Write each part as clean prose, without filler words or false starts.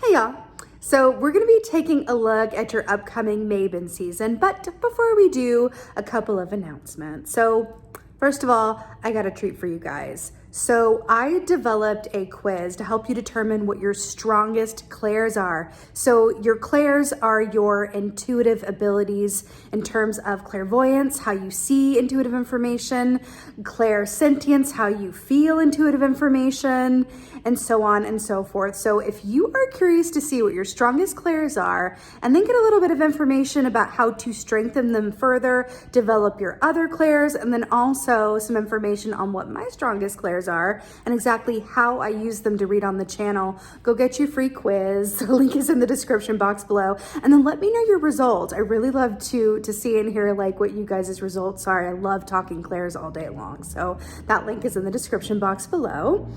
Hey y'all. So we're going to be taking a look at your upcoming Mabon season, but before we do, a couple of announcements. So first of all, I got a treat for you guys. So I developed a quiz to help you determine what your strongest clairs are. So your clairs are your intuitive abilities in terms of clairvoyance, how you see intuitive information, clairsentience, how you feel intuitive information, and so on and so forth. So if you are curious to see what your strongest clairs are, and then get a little bit of information about how to strengthen them further, develop your other clairs, and then also some information on what my strongest clairs are and exactly how I use them to read on the channel, go get your free quiz. The link is in the description box below, and then let me know your results. I really love to see and hear like what you guys' results are. I love talking clairs all day long, so that link is in the description box below.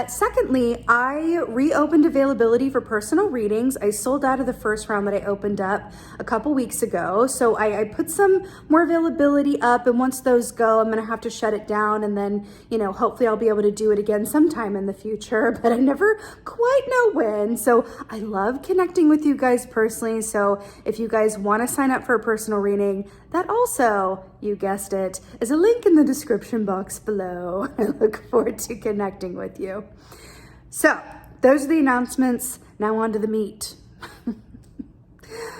Secondly, I reopened availability for personal readings. I sold out of the first round that I opened up a couple weeks ago, so I put some more availability up, and once those go, I'm gonna have to shut it down, and then hopefully I'll be able to do it again sometime in the future, but I never quite know when. So I love connecting with you guys personally. So if you guys want to sign up for a personal reading, that also, you guessed it, is a link in the description box below. I look forward to connecting with you. So those are the announcements. Now on to the meat.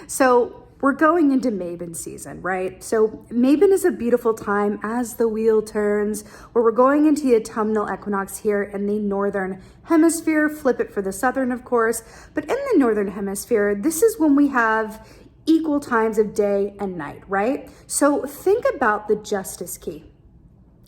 So we're going into Mabon season, right? So Mabon is a beautiful time as the wheel turns, where we're going into the autumnal equinox here in the northern hemisphere. Flip it for the southern, of course. But in the northern hemisphere, this is when we have equal times of day and night, right? So think about the justice key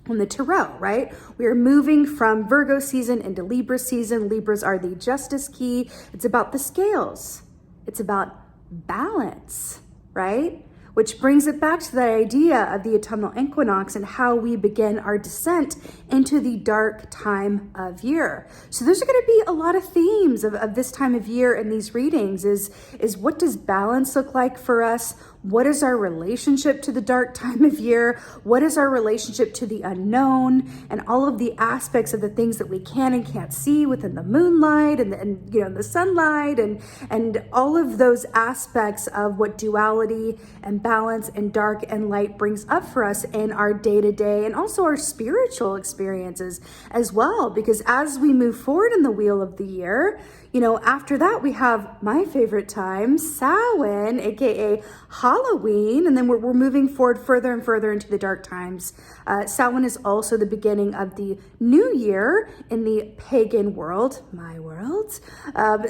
on the tarot, right? We are moving from Virgo season into Libra season. Libras are the justice key. It's about the scales. It's about balance, right? Which brings it back to the idea of the autumnal equinox and how we begin our descent into the dark time of year. So there's going to be a lot of themes of this time of year in these readings is what does balance look like for us? What is our relationship to the dark time of year? What is our relationship to the unknown and all of the aspects of the things that we can and can't see within the moonlight and the sunlight and all of those aspects of what duality and balance and dark and light brings up for us in our day-to-day and also our spiritual experiences as well. Because as we move forward in the wheel of the year, after that we have my favorite time, Samhain, aka Halloween, and then we're moving forward further and further into the dark times. Samhain is also the beginning of the new year in the pagan world, my world.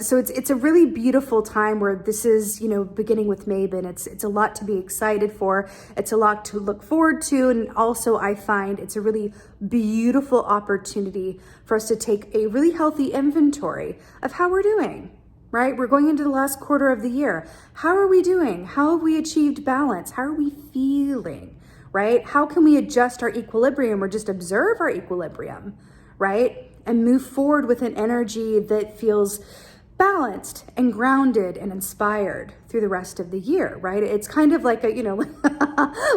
So it's a really beautiful time where this is, beginning with Mabon. It's a lot to be excited for. It's a lot to look forward to. And also I find it's a really beautiful opportunity for us to take a really healthy inventory of how we're doing. Right? We're going into the last quarter of the year. How are we doing? How have we achieved balance? How are we feeling? Right? How can we adjust our equilibrium or just observe our equilibrium? Right? And move forward with an energy that feels balanced and grounded and inspired through the rest of the year, right? It's kind of like a,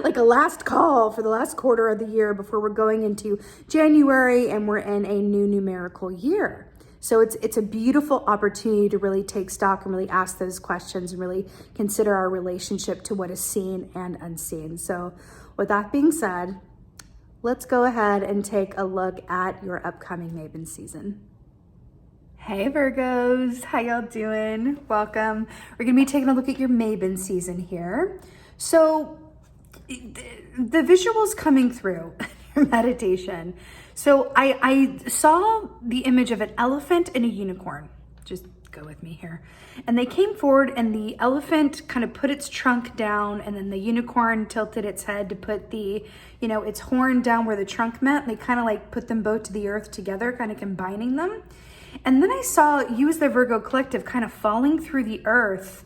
like a last call for the last quarter of the year before we're going into January and we're in a new numerical year. So it's a beautiful opportunity to really take stock and really ask those questions and really consider our relationship to what is seen and unseen. So with that being said, let's go ahead and take a look at your upcoming Mabon season. Hey Virgos, how y'all doing? Welcome. We're gonna be taking a look at your Mabon season here. So the visuals coming through your meditation. So I saw the image of an elephant and a unicorn. Just go with me here. And they came forward and the elephant kind of put its trunk down and then the unicorn tilted its head to put the, its horn down where the trunk met. They kind of like put them both to the earth together, kind of combining them. And then I saw you as the Virgo collective kind of falling through the earth.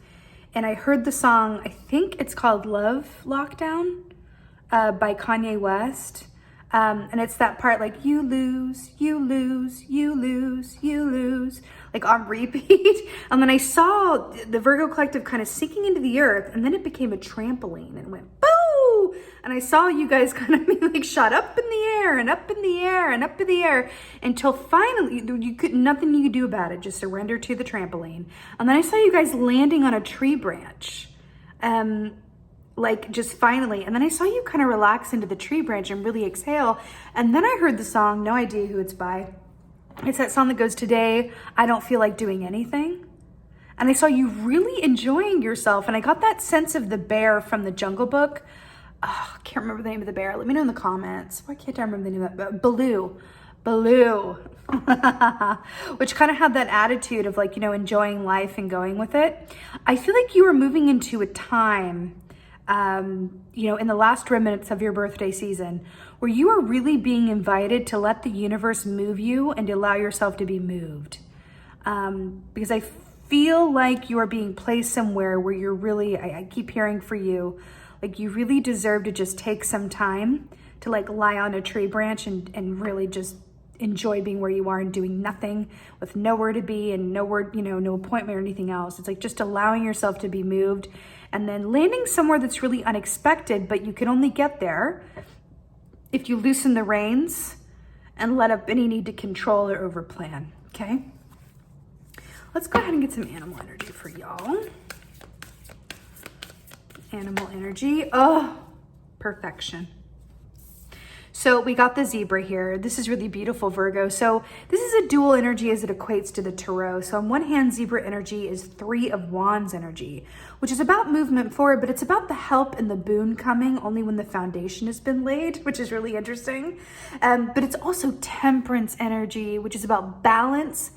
And I heard the song, I think it's called Love Lockdown by Kanye West. And it's that part like, you lose, you lose, you lose, you lose, like on repeat. And then I saw the Virgo collective kind of sinking into the earth, and then it became a trampoline and went boo. And I saw you guys kind of be like shot up in the air and up in the air and up in the air until finally nothing you could do about it, just surrender to the trampoline. And then I saw you guys landing on a tree branch. Like just finally, and then I saw you kind of relax into the tree branch and really exhale. And then I heard the song, no idea who it's by. It's that song that goes, "Today, I don't feel like doing anything." And I saw you really enjoying yourself. And I got that sense of the bear from the Jungle Book. Oh, I can't remember the name of the bear. Let me know in the comments. Why can't I remember the name of that? Baloo. Which kind of had that attitude of like, enjoying life and going with it. I feel like you were moving into a time, in the last remnants of your birthday season, where you are really being invited to let the universe move you and to allow yourself to be moved. Because I feel like you are being placed somewhere where you're really, I keep hearing for you, like you really deserve to just take some time to like lie on a tree branch and really just enjoy being where you are and doing nothing with nowhere to be and nowhere, no appointment or anything else. It's like just allowing yourself to be moved and then landing somewhere that's really unexpected, but you can only get there if you loosen the reins and let up any need to control or overplan, okay? Let's go ahead and get some animal energy for y'all. Animal energy, oh, perfection. So we got the zebra here. This is really beautiful, Virgo. So this is a dual energy as it equates to the tarot. So on one hand, zebra energy is 3 of Wands energy, which is about movement forward, but it's about the help and the boon coming only when the foundation has been laid, which is really interesting. But it's also temperance energy, which is about balance,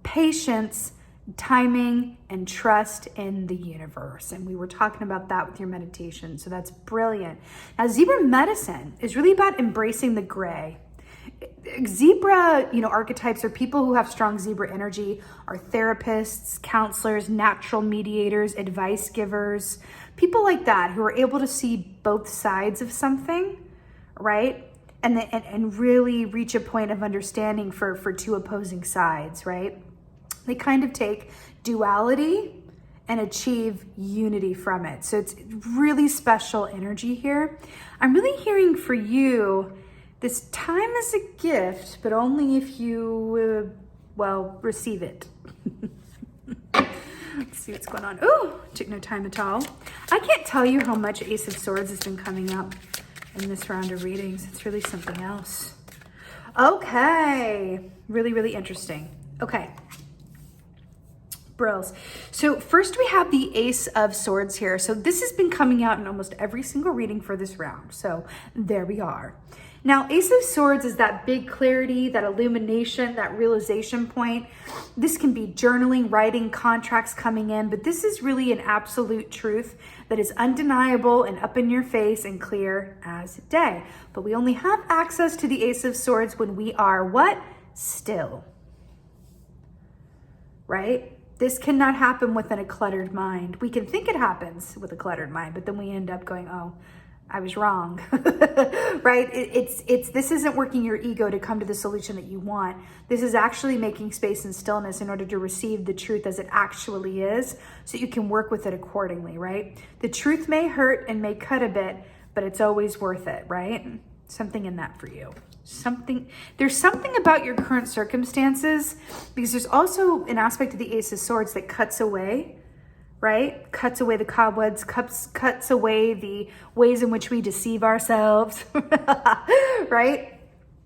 patience, timing, and trust in the universe. And we were talking about that with your meditation. So that's brilliant. Now, zebra medicine is really about embracing the gray. Zebra, archetypes are people who have strong zebra energy, are therapists, counselors, natural mediators, advice givers, people like that who are able to see both sides of something, right? And really reach a point of understanding for two opposing sides, right? They kind of take duality and achieve unity from it. So it's really special energy here. I'm really hearing for you, this time is a gift, but only if you, receive it. Let's see what's going on. Ooh, took no time at all. I can't tell you how much Ace of Swords has been coming up in this round of readings. It's really something else. Okay, really, really interesting. Okay. Brills. So first we have the Ace of Swords here. So this has been coming out in almost every single reading for this round. So there we are. Now, Ace of Swords is that big clarity, that illumination, that realization point. This can be journaling, writing, contracts coming in, but this is really an absolute truth that is undeniable and up in your face and clear as day. But we only have access to the Ace of Swords when we are what? Still. Right? This cannot happen within a cluttered mind. We can think it happens with a cluttered mind, but then we end up going, oh, I was wrong, right? This isn't working your ego to come to the solution that you want. This is actually making space and stillness in order to receive the truth as it actually is, so you can work with it accordingly, right? The truth may hurt and may cut a bit, but it's always worth it, right? Something in that for you. There's something about your current circumstances, because there's also an aspect of the Ace of Swords that cuts away, right? Cuts away the cobwebs, cuts away the ways in which we deceive ourselves, right?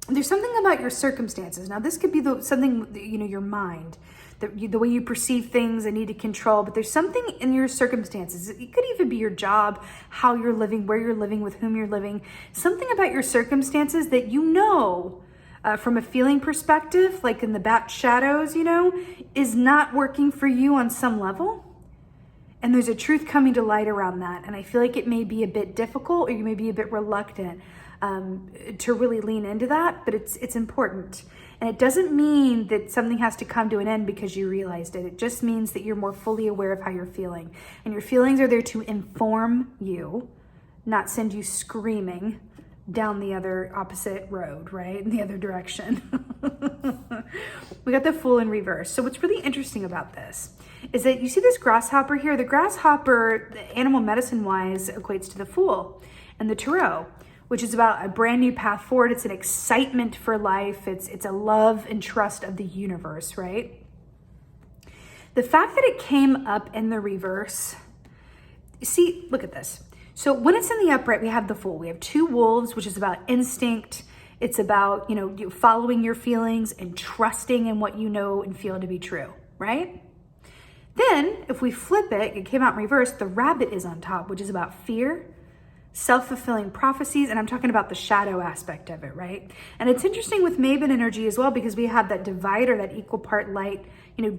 There's something about your circumstances. Now, this could be something, your mind, the way you perceive things and need to control, but there's something in your circumstances. It could even be your job, how you're living, where you're living, with whom you're living. Something about your circumstances that from a feeling perspective, like in the back shadows, is not working for you on some level. And there's a truth coming to light around that. And I feel like it may be a bit difficult, or you may be a bit reluctant to really lean into that, but it's important. And it doesn't mean that something has to come to an end because you realized it. It just means that you're more fully aware of how you're feeling. And your feelings are there to inform you, not send you screaming down the other opposite road, right? In the other direction. We got the Fool in reverse. So what's really interesting about this is that you see this grasshopper here. The grasshopper, animal medicine wise, equates to the Fool. and the Tarot, which is about a brand new path forward. It's an excitement for life. It's a love and trust of the universe, right? The fact that it came up in the reverse, see, look at this. So when it's in the upright, we have the Fool. We have 2 wolves, which is about instinct. It's about, you following your feelings and trusting in what you know and feel to be true, right? Then if we flip it, it came out in reverse, the Rabbit is on top, which is about fear, self-fulfilling prophecies, and I'm talking about the shadow aspect of it, right? And it's interesting with Maven energy as well, because we have that divider, that equal part light,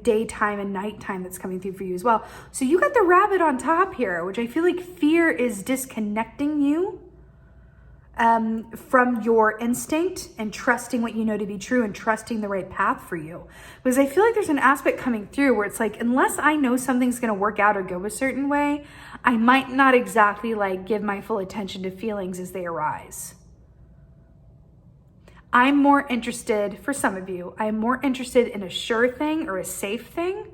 daytime and nighttime that's coming through for you as well. So you got the Rabbit on top here, which I feel like fear is disconnecting you from your instinct and trusting what you know to be true and trusting the right path for you. Because I feel like there's an aspect coming through where it's like, unless I know something's going to work out or go a certain way, I might not exactly give my full attention to feelings as they arise. I'm more interested, for some of you, I'm more interested in a sure thing or a safe thing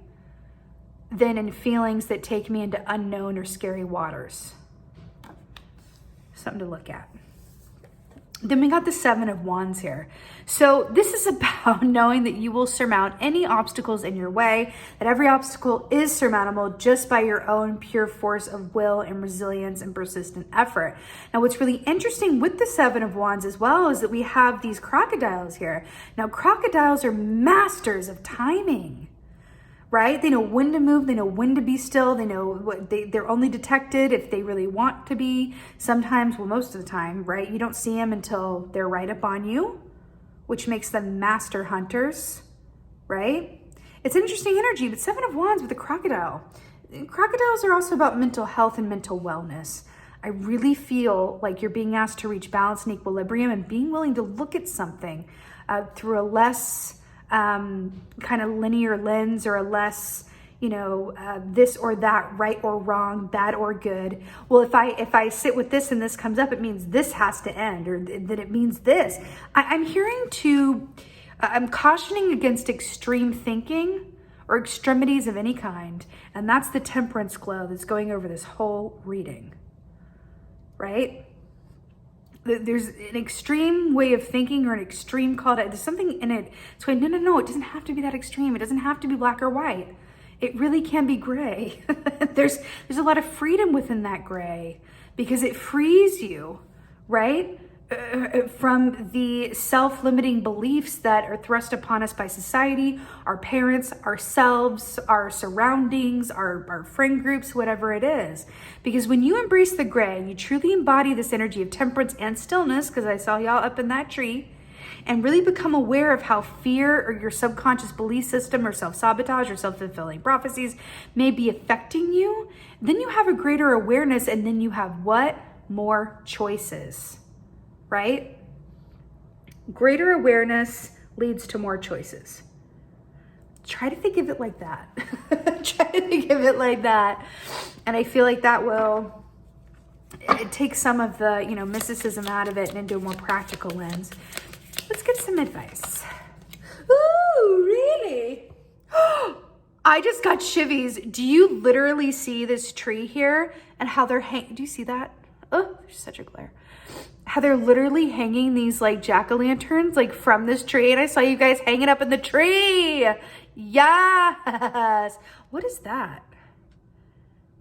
than in feelings that take me into unknown or scary waters. Something to look at. Then we got the 7 of Wands here. So this is about knowing that you will surmount any obstacles in your way, that every obstacle is surmountable just by your own pure force of will and resilience and persistent effort. Now, what's really interesting with the 7 of Wands as well is that we have these crocodiles here. Now, crocodiles are masters of timing. Right? They know when to move. They know when to be still. They know they're only detected if they really want to be. Sometimes, well, most of the time, right? You don't see them until they're right up on you, which makes them master hunters, right? It's interesting energy, but 7 of Wands with the crocodile. Crocodiles are also about mental health and mental wellness. I really feel like you're being asked to reach balance and equilibrium and being willing to look at something through a less kind of linear lens, or a less, this or that, right or wrong, bad or good. Well, if I sit with this and this comes up, it means this has to end, or that it means this. I'm cautioning against extreme thinking or extremities of any kind. And that's the temperance glow that's going over this whole reading, right? There's an extreme way of thinking or an extreme call to, there's something in it. It's going, no, it doesn't have to be that extreme. It doesn't have to be black or white. It really can be gray. There's a lot of freedom within that gray, because it frees you, right? From the self-limiting beliefs that are thrust upon us by society, our parents, ourselves, our surroundings, our friend groups, whatever it is. Because when you embrace the gray and you truly embody this energy of temperance and stillness, because I saw y'all up in that tree, and really become aware of how fear or your subconscious belief system or self-sabotage or self-fulfilling prophecies may be affecting you, then you have a greater awareness, and then you have what? More choices. Right? Greater awareness leads to more choices. Try to think of it like that. Try to think of it like that. And I feel like that will take some of the, mysticism out of it and into a more practical lens. Let's get some advice. Ooh, really? I just got shivies. Do you literally see this tree here and how they're hanging? Do you see that? Oh, there's such a glare. How they're literally hanging these jack-o'-lanterns from this tree, and I saw you guys hanging up in the tree. Yes. What is that?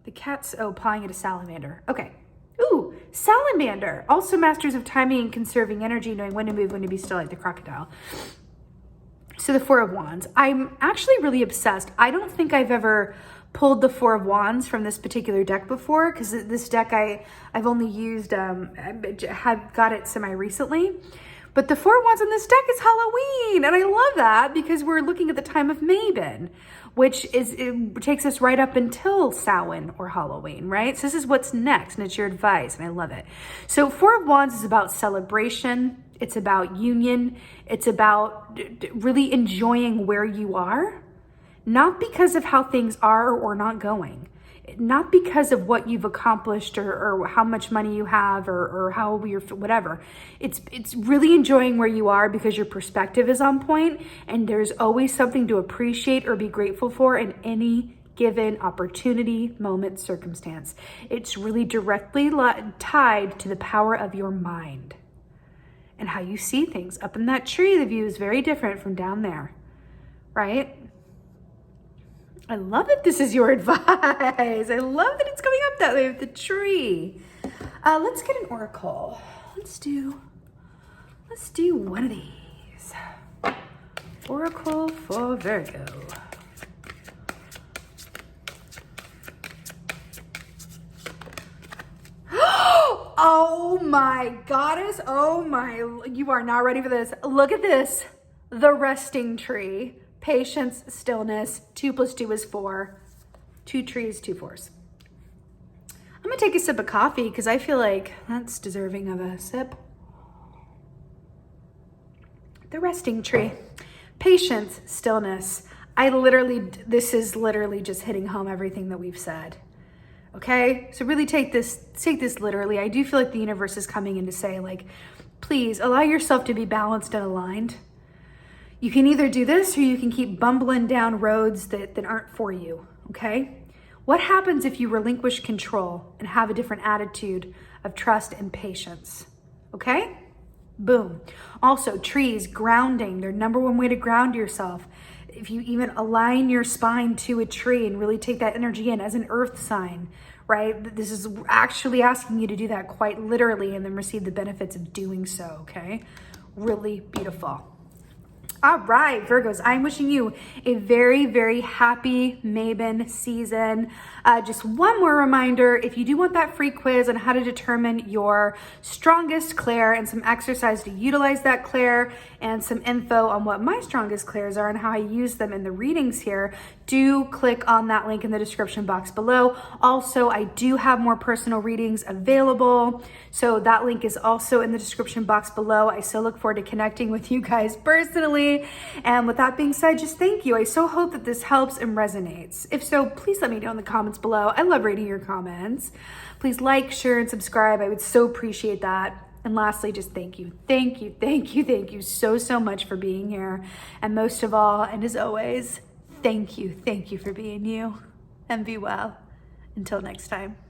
The cat's pawing at a salamander. Okay. Ooh, salamander. Also masters of timing and conserving energy, knowing when to move, when to be still, like the crocodile. So the 4 of Wands. I'm actually really obsessed. I don't think I've ever pulled the 4 of Wands from this particular deck before, because this deck I've only used, got it semi-recently. But the 4 of Wands on this deck is Halloween, and I love that because we're looking at the time of Mabon, which it takes us right up until Samhain or Halloween, right? So this is what's next, and it's your advice, and I love it. So 4 of Wands is about celebration. It's about union. It's about really enjoying where you are. Not because of how things are or not going, not because of what you've accomplished or how much money you have or how you're whatever. It's really enjoying where you are because your perspective is on point, and there's always something to appreciate or be grateful for in any given, opportunity, moment, circumstance. It's really directly tied to the power of your mind and how you see things. Up in that tree, the view is very different from down there, right? I love that this is your advice. I love that it's coming up that way with the tree. Let's get an oracle. Let's do one of these. Oracle for Virgo. Oh my goddess. Oh my, you are not ready for this. Look at this. The resting tree. Patience, stillness. 2 + 2 is 4. 2 trees, 2 fours. I'm gonna take a sip of coffee because I feel like that's deserving of a sip. The resting tree. Patience, stillness. This is literally just hitting home everything that we've said. Okay, so really take this literally. I do feel like the universe is coming in to say, like, please allow yourself to be balanced and aligned. You can either do this or you can keep bumbling down roads that aren't for you, okay? What happens if you relinquish control and have a different attitude of trust and patience, okay? Boom. Also, trees, grounding, their number one way to ground yourself. If you even align your spine to a tree and really take that energy in as an earth sign, right? This is actually asking you to do that quite literally and then receive the benefits of doing so, okay? Really beautiful. All right, Virgos, I'm wishing you a very, very happy Mabon season. Just one more reminder, if you do want that free quiz on how to determine your strongest clair and some exercise to utilize that clair and some info on what my strongest clairs are and how I use them in the readings here, do click on that link in the description box below. Also, I do have more personal readings available, so that link is also in the description box below. I so look forward to connecting with you guys personally. And with that being said, just thank you. I so hope that this helps and resonates. If so, please let me know in the comments below. I love reading your comments. Please like, share, and subscribe. I would so appreciate that. And lastly, just thank you. Thank you, thank you, thank you so much for being here. And most of all, and as always, thank you for being you. And be well. Until next time.